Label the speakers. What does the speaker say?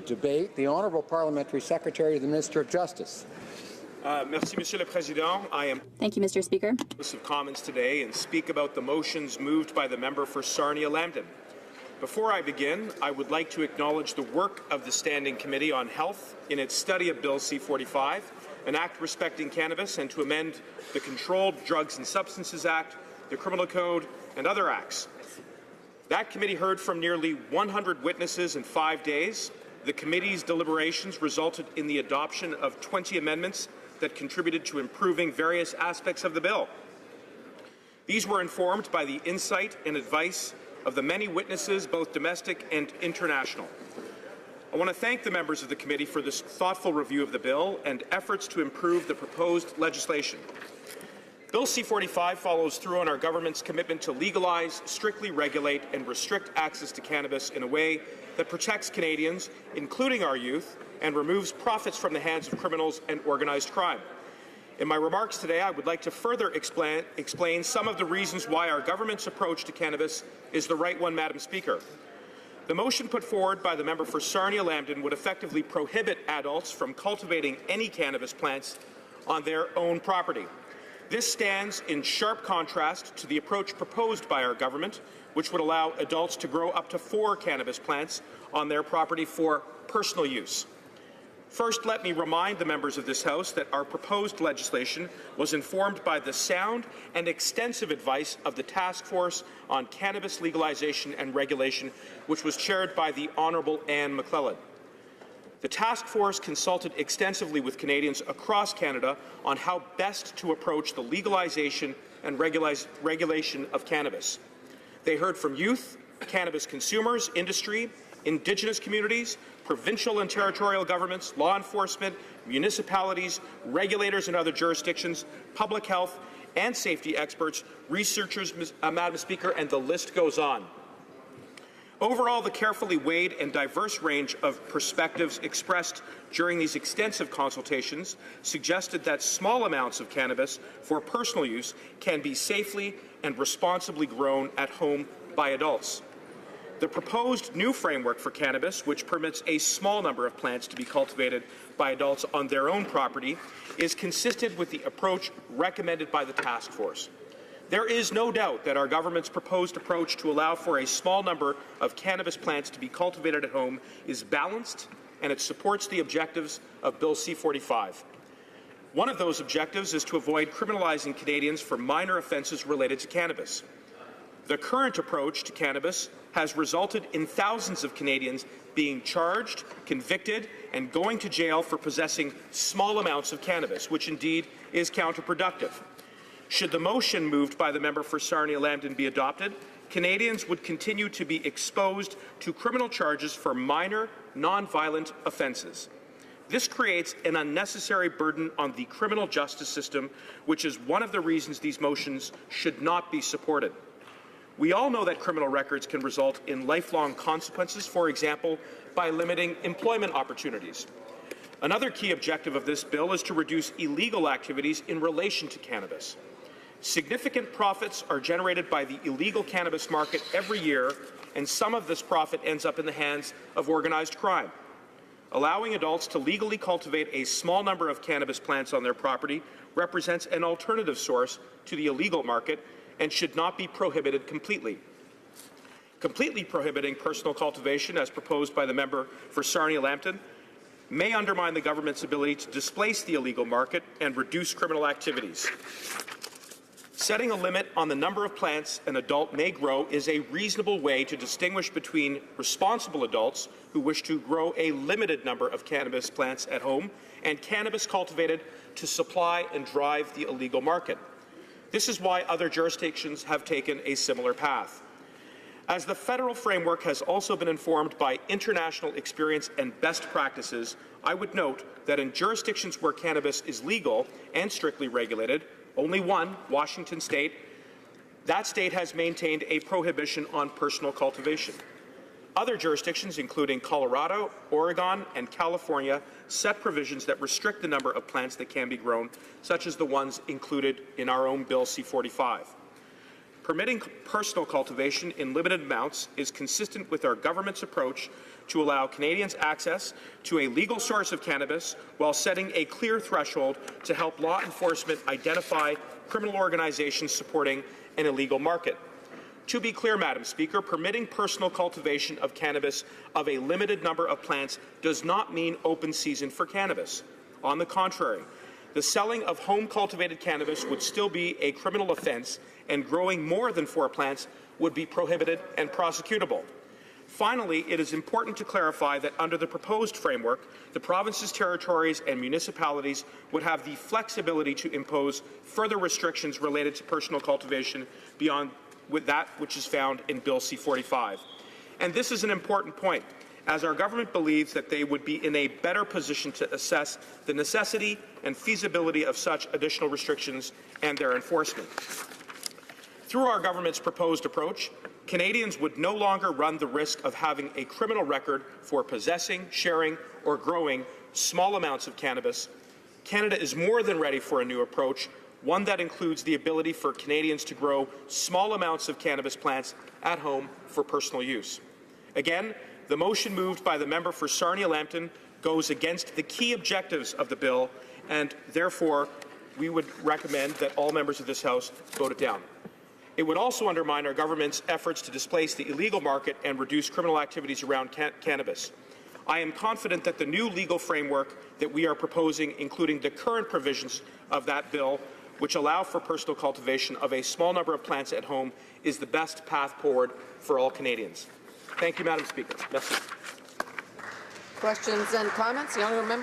Speaker 1: Debate. The Honourable Parliamentary Secretary to the Minister of Justice.
Speaker 2: Merci, Monsieur le Président. I am
Speaker 3: Thank you, Mr. Speaker.
Speaker 2: House of Commons today and speak about the motions moved by the member for Sarnia-Lambton. Before I begin, I would like to acknowledge the work of the Standing Committee on Health in its study of Bill C-45, an act respecting cannabis, and to amend the Controlled Drugs and Substances Act, the Criminal Code, and other acts. That committee heard from nearly 100 witnesses in 5 days. The committee's deliberations resulted in the adoption of 20 amendments that contributed to improving various aspects of the bill. These were informed by the insight and advice of the many witnesses, both domestic and international. I want to thank the members of the committee for this thoughtful review of the bill and efforts to improve the proposed legislation. Bill C-45 follows through on our government's commitment to legalize, strictly regulate, and restrict access to cannabis in a way that protects Canadians, including our youth, and removes profits from the hands of criminals and organized crime. In my remarks today, I would like to further explain some of the reasons why our government's approach to cannabis is the right one, Madam Speaker. The motion put forward by the member for Sarnia-Lambton would effectively prohibit adults from cultivating any cannabis plants on their own property. This stands in sharp contrast to the approach proposed by our government, which would allow adults to grow up to 4 cannabis plants on their property for personal use. First, let me remind the members of this House that our proposed legislation was informed by the sound and extensive advice of the Task Force on Cannabis Legalization and Regulation, which was chaired by the Honourable Anne McClellan. The task force consulted extensively with Canadians across Canada on how best to approach the legalization and regulation of cannabis. They heard from youth, cannabis consumers, industry, Indigenous communities, provincial and territorial governments, law enforcement, municipalities, regulators in other jurisdictions, public health and safety experts, researchers, Madam Speaker, and the list goes on. Overall, the carefully weighed and diverse range of perspectives expressed during these extensive consultations suggested that small amounts of cannabis for personal use can be safely and responsibly grown at home by adults. The proposed new framework for cannabis, which permits a small number of plants to be cultivated by adults on their own property, is consistent with the approach recommended by the task force. There is no doubt that our government's proposed approach to allow for a small number of cannabis plants to be cultivated at home is balanced, and it supports the objectives of Bill C-45. One of those objectives is to avoid criminalizing Canadians for minor offences related to cannabis. The current approach to cannabis has resulted in thousands of Canadians being charged, convicted, and going to jail for possessing small amounts of cannabis, which indeed is counterproductive. Should the motion moved by the member for Sarnia-Lambton be adopted, Canadians would continue to be exposed to criminal charges for minor, non-violent offences. This creates an unnecessary burden on the criminal justice system, which is one of the reasons these motions should not be supported. We all know that criminal records can result in lifelong consequences, for example, by limiting employment opportunities. Another key objective of this bill is to reduce illegal activities in relation to cannabis. Significant profits are generated by the illegal cannabis market every year, and some of this profit ends up in the hands of organized crime. Allowing adults to legally cultivate a small number of cannabis plants on their property represents an alternative source to the illegal market and should not be prohibited completely. Completely prohibiting personal cultivation, as proposed by the member for Sarnia-Lambton, may undermine the government's ability to displace the illegal market and reduce criminal activities. Setting a limit on the number of plants an adult may grow is a reasonable way to distinguish between responsible adults who wish to grow a limited number of cannabis plants at home and cannabis cultivated to supply and drive the illegal market. This is why other jurisdictions have taken a similar path. As the federal framework has also been informed by international experience and best practices, I would note that in jurisdictions where cannabis is legal and strictly regulated, only one, Washington State, that state has maintained a prohibition on personal cultivation. Other jurisdictions, including Colorado, Oregon, and California, set provisions that restrict the number of plants that can be grown, such as the ones included in our own Bill C-45. Permitting personal cultivation in limited amounts is consistent with our government's approach to allow Canadians access to a legal source of cannabis while setting a clear threshold to help law enforcement identify criminal organizations supporting an illegal market. To be clear, Madam Speaker, permitting personal cultivation of cannabis of a limited number of plants does not mean open season for cannabis. On the contrary, the selling of home-cultivated cannabis would still be a criminal offence, and growing more than 4 plants would be prohibited and prosecutable. Finally, it is important to clarify that under the proposed framework, the provinces, territories and municipalities would have the flexibility to impose further restrictions related to personal cultivation beyond with that which is found in Bill C-45. And this is an important point, as our government believes that they would be in a better position to assess the necessity and feasibility of such additional restrictions and their enforcement. Through our government's proposed approach, Canadians would no longer run the risk of having a criminal record for possessing, sharing, or growing small amounts of cannabis. Canada is more than ready for a new approach, one that includes the ability for Canadians to grow small amounts of cannabis plants at home for personal use. Again, the motion moved by the member for Sarnia-Lambton goes against the key objectives of the bill, and therefore we would recommend that all members of this House vote it down. It would also undermine our government's efforts to displace the illegal market and reduce criminal activities around cannabis. I am confident that the new legal framework that we are proposing, including the current provisions of that bill, which allow for personal cultivation of a small number of plants at home, is the best path forward for all Canadians. Thank you, Madam Speaker. Merci.
Speaker 3: Questions and comments? The honourable member.